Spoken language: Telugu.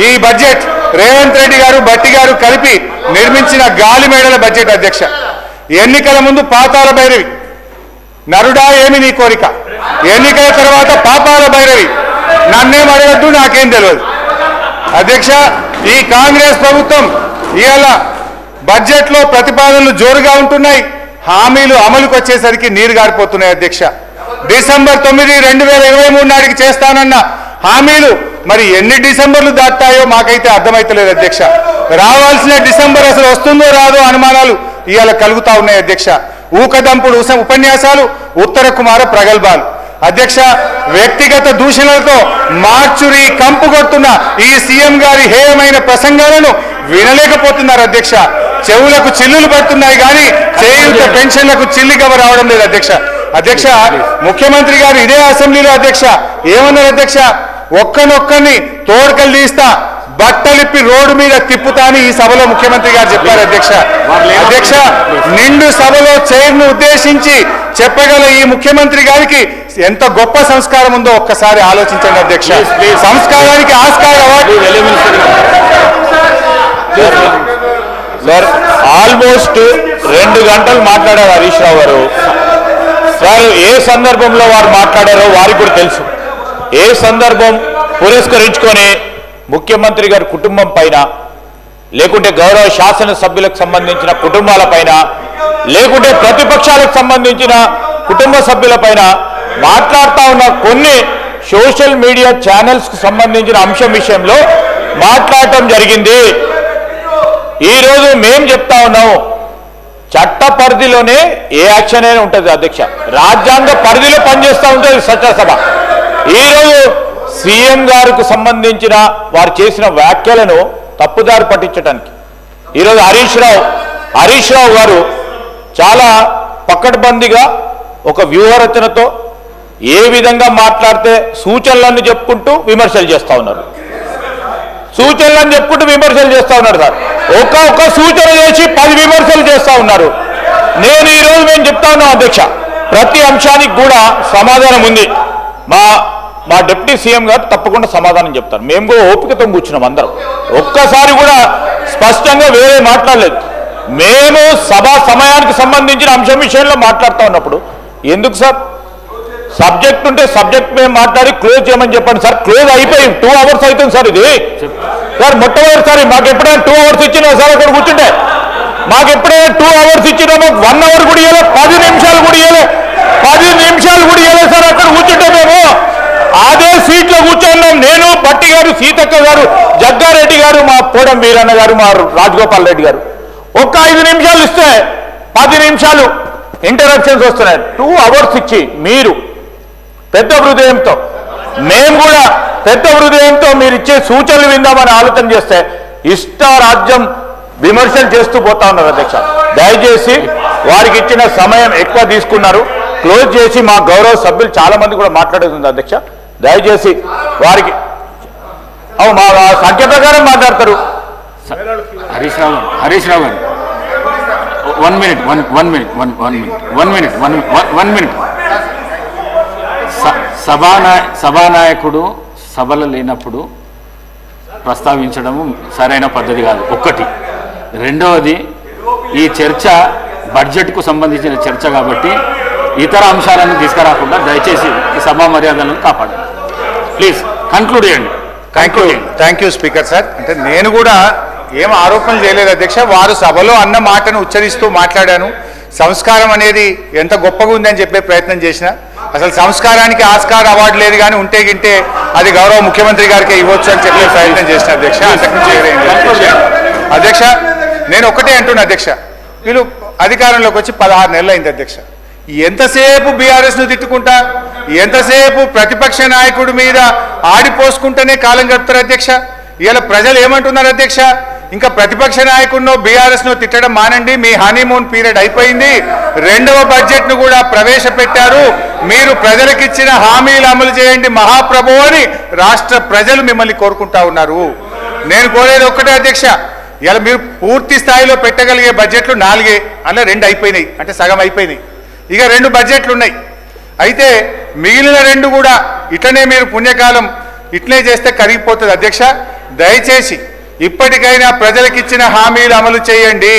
ఈ బడ్జెట్ రేవంత్ రెడ్డి గారు భట్టి గారు కలిపి నిర్మించిన గాలి మేడల బడ్జెట్ అధ్యక్ష. ఎన్నికల ముందు పాతాల భైరవి, నరుడా ఏమి నీ కోరిక, ఎన్నికల తర్వాత పాతాల భైరవి, నన్నేం అడగద్దు నాకేం తెలియదు అధ్యక్ష. ఈ కాంగ్రెస్ ప్రభుత్వం ఇవాళ బడ్జెట్లో ప్రతిపాదనలు జోరుగా ఉంటున్నాయి, హామీలు అమలుకు వచ్చేసరికి నీరు గారిపోతున్నాయి అధ్యక్ష. డిసెంబర్ 9, 2023 నాటికి చేస్తానన్న హామీలు మరి ఎన్ని డిసెంబర్లు దాటాయో మాకైతే అర్థమైతలేదు అధ్యక్ష. రావాల్సిన డిసెంబర్ అసలు వస్తుందో రాదో అనుమానాలు ఇవాళ కలుగుతా ఉన్నాయి అధ్యక్ష. ఊకదంపుడు ఉపన్యాసాలు, ఉత్తర కుమార ప్రగల్భాలు అధ్యక్ష. వ్యక్తిగత దూషణలతో మార్చురి కంపు కొడుతున్న ఈ సీఎం గారి హేయమైన ప్రసంగాలను వినలేకపోతున్నారు అధ్యక్ష. చెవులకు చిల్లులు పడుతున్నాయి కానీ చేయూత పెన్షన్లకు చిల్లిగవ రావడం లేదు అధ్యక్ష. అధ్యక్ష, ముఖ్యమంత్రి గారు ఇదే అసెంబ్లీలో అధ్యక్ష ఏమన్నారు అధ్యక్ష, ఒక్కనొక్కని తోడుకలు తీస్తా, బట్టలిప్పి రోడ్డు మీద తిప్పుతాని ఈ సభలో ముఖ్యమంత్రి గారు చెప్పారు అధ్యక్ష. అధ్యక్ష, నిండు సభలో చైర్ను ఉద్దేశించి చెప్పగల ఈ ముఖ్యమంత్రి గారికి ఎంత గొప్ప సంస్కారం ఉందో ఒక్కసారి ఆలోచించండి అధ్యక్ష. సంస్కారానికి ఆస్కార్ అవార్డు ఆల్మోస్ట్ 2 గంటలు మాట్లాడారు హరీష్ రావు గారు. సార్ ఏ సందర్భంలో వారు మాట్లాడారో వారికి కూడా తెలుసు. ఏ సందర్భం పురస్కరించుకొని ముఖ్యమంత్రి గారి కుటుంబం పైన, లేకుంటే గౌరవ శాసనసభ్యులకు సంబంధించిన కుటుంబాల పైన, లేకుంటే ప్రతిపక్షాలకు సంబంధించిన కుటుంబ సభ్యుల పైన మాట్లాడుతూ ఉన్న కొన్ని సోషల్ మీడియా ఛానల్స్కు సంబంధించిన అంశం విషయంలో మాట్లాడటం జరిగింది. ఈరోజు మేం చెప్తా ఉన్నాం, చట్ట పరిధిలోనే ఏ యాక్షన్ అయినా ఉంటుంది అధ్యక్ష. రాజ్యాంగ పరిధిలో పనిచేస్తూ ఉంటుంది చట్టసభ. ఈరోజు సీఎం గారికి సంబంధించిన వారు చేసిన వ్యాఖ్యలను తప్పుదారి పట్టించడానికి ఈరోజు హరీష్ రావు గారు చాలా పకడ్బందీగా ఒక వ్యూహరచనతో ఏ విధంగా మాట్లాడితే సూచనలను చెప్పుకుంటూ విమర్శలు చేస్తూ ఉన్నారు. సూచనలను చెప్పుకుంటూ విమర్శలు చేస్తూ ఉన్నారు సార్. ఒక్క సూచన చేసి 10 విమర్శలు చేస్తూ ఉన్నారు. నేను ఈరోజు మేము చెప్తా ఉన్నాం అధ్యక్ష, ప్రతి అంశానికి కూడా సమాధానం ఉంది. మా డిప్యూటీ సీఎం గారు తప్పకుండా సమాధానం చెప్తారు. మేము కూడా ఓపికతో కూర్చున్నాం అందరం. ఒక్కసారి కూడా స్పష్టంగా వేరే మాట్లాడలేదు. మేము సభా సమయానికి సంబంధించిన అంశం విషయంలో మాట్లాడుతూ ఉన్నప్పుడు ఎందుకు సార్ సబ్జెక్ట్ ఉంటే సబ్జెక్ట్ మేము మాట్లాడి క్లోజ్ చేయమని చెప్పండి సార్. క్లోజ్ అయిపోయి 2 అవర్స్ అవుతుంది సార్. ఇది సార్ మొట్టమొదటిసారి మాకు ఎప్పుడైనా 2 అవర్స్ ఇచ్చినా సార్ అక్కడ కూర్చుంటే, మాకు ఎప్పుడైనా 2 అవర్స్ ఇచ్చినా మాకు 1 అవర్ కూడా ఇవ్వలేదు, 10 నిమిషాలు కూడా ఇవ్వలేదు, 10 నిమిషాలు కూడా ఇవ్వలేదు సార్. అక్కడ కూర్చుంటే మేము అదే సీట్లో కూర్చున్నాం. నేను, భట్టి గారు, సీతక్క గారు, జగ్గారెడ్డి గారు, మా పోడం వీరన్న గారు, మా రాజగోపాల్ రెడ్డి గారు. ఒక్క 5 నిమిషాలు ఇస్తే 10 నిమిషాలు ఇంటరప్షన్స్ వస్తున్నాయి. 2 అవర్స్ ఇచ్చి మీరు పెద్ద హృదయంతో, మేము కూడా పెద్ద హృదయంతో మీరు ఇచ్చే సూచనలు విందామని ఆలోచన చేస్తే ఇష్టారాజ్యం విమర్శలు చేస్తూ పోతా ఉన్నారు అధ్యక్ష. దయచేసి వారికి ఇచ్చిన సమయం ఎక్కువ తీసుకున్నారు. క్లోజ్ చేసి మా గౌరవ సభ్యులు చాలా మంది కూడా మాట్లాడుతుంది అధ్యక్ష. దయచేసి వారికి మా సంఖ్య ప్రకారం మాట్లాడతారు. హరీష్ రావు గారు 1 మినిట్. సభానాయకుడు సభలో లేనప్పుడు ప్రస్తావించడము సరైన పద్ధతి కాదు. ఒకటి. రెండవది, ఈ చర్చ బడ్జెట్కు సంబంధించిన చర్చ కాబట్టి ఇతర అంశాలను తీసుకురాకుండా దయచేసి ఈ సభా మర్యాదలను కాపాడండి. ప్లీజ్ కంక్లూడ్ చేయండి. Thank you speaker sir. అంటే నేను కూడా ఏం ఆరోపణలు చేయలేదు అధ్యక్ష. వారు సభలో అన్న మాటను ఉచ్చరిస్తూ మాట్లాడాను. సంస్కారం అనేది ఎంత గొప్పగా ఉందని చెప్పే ప్రయత్నం చేసిన, అసలు సంస్కారానికి ఆస్కార్ అవార్డు లేదు కానీ ఉంటే గింటే అది గౌరవ ముఖ్యమంత్రి గారికి ఇవ్వచ్చు అని చెప్పే ప్రయత్నం చేసిన అధ్యక్ష. అంతకుమించి అధ్యక్ష నేను ఒకటే అంటున్నా అధ్యక్ష, వీళ్ళు అధికారంలోకి వచ్చి 16 నెలలు అయింది అధ్యక్ష. ఎంతసేపు బీఆర్ఎస్ను తిట్టుకుంటా, ఎంతసేపు ప్రతిపక్ష నాయకుడి మీద ఆడిపోసుకుంటూనే కాలం గడుపుతారు అధ్యక్ష. ఇవాళ ప్రజలు ఏమంటున్నారు అధ్యక్ష, ఇంకా ప్రతిపక్ష నాయకుడినో బీఆర్ఎస్ను తిట్టడం మానండి, మీ హనీమూన్ పీరియడ్ అయిపోయింది, 2వ బడ్జెట్ను కూడా ప్రవేశపెట్టారు, మీరు ప్రజలకిచ్చిన హామీలు అమలు చేయండి మహాప్రభు అని రాష్ట్ర ప్రజలు మిమ్మల్ని కోరుకుంటా ఉన్నారు. నేను కోరేది ఒక్కటే అధ్యక్ష, ఇలా మీరు పూర్తి స్థాయిలో పెట్టగలిగే బడ్జెట్లు 4, అలా 2 అయిపోయినాయి, అంటే సగం అయిపోయినాయి. ఇక 2 బడ్జెట్లు ఉన్నాయి. అయితే మిగిలిన 2 కూడా ఇట్లనే మీరు పుణ్యకాలం ఇట్లనే చేస్తే కరిగిపోతుంది అధ్యక్ష. దయచేసి ఇప్పటికైనా ప్రజలకిచ్చిన హామీలు అమలు చేయండి.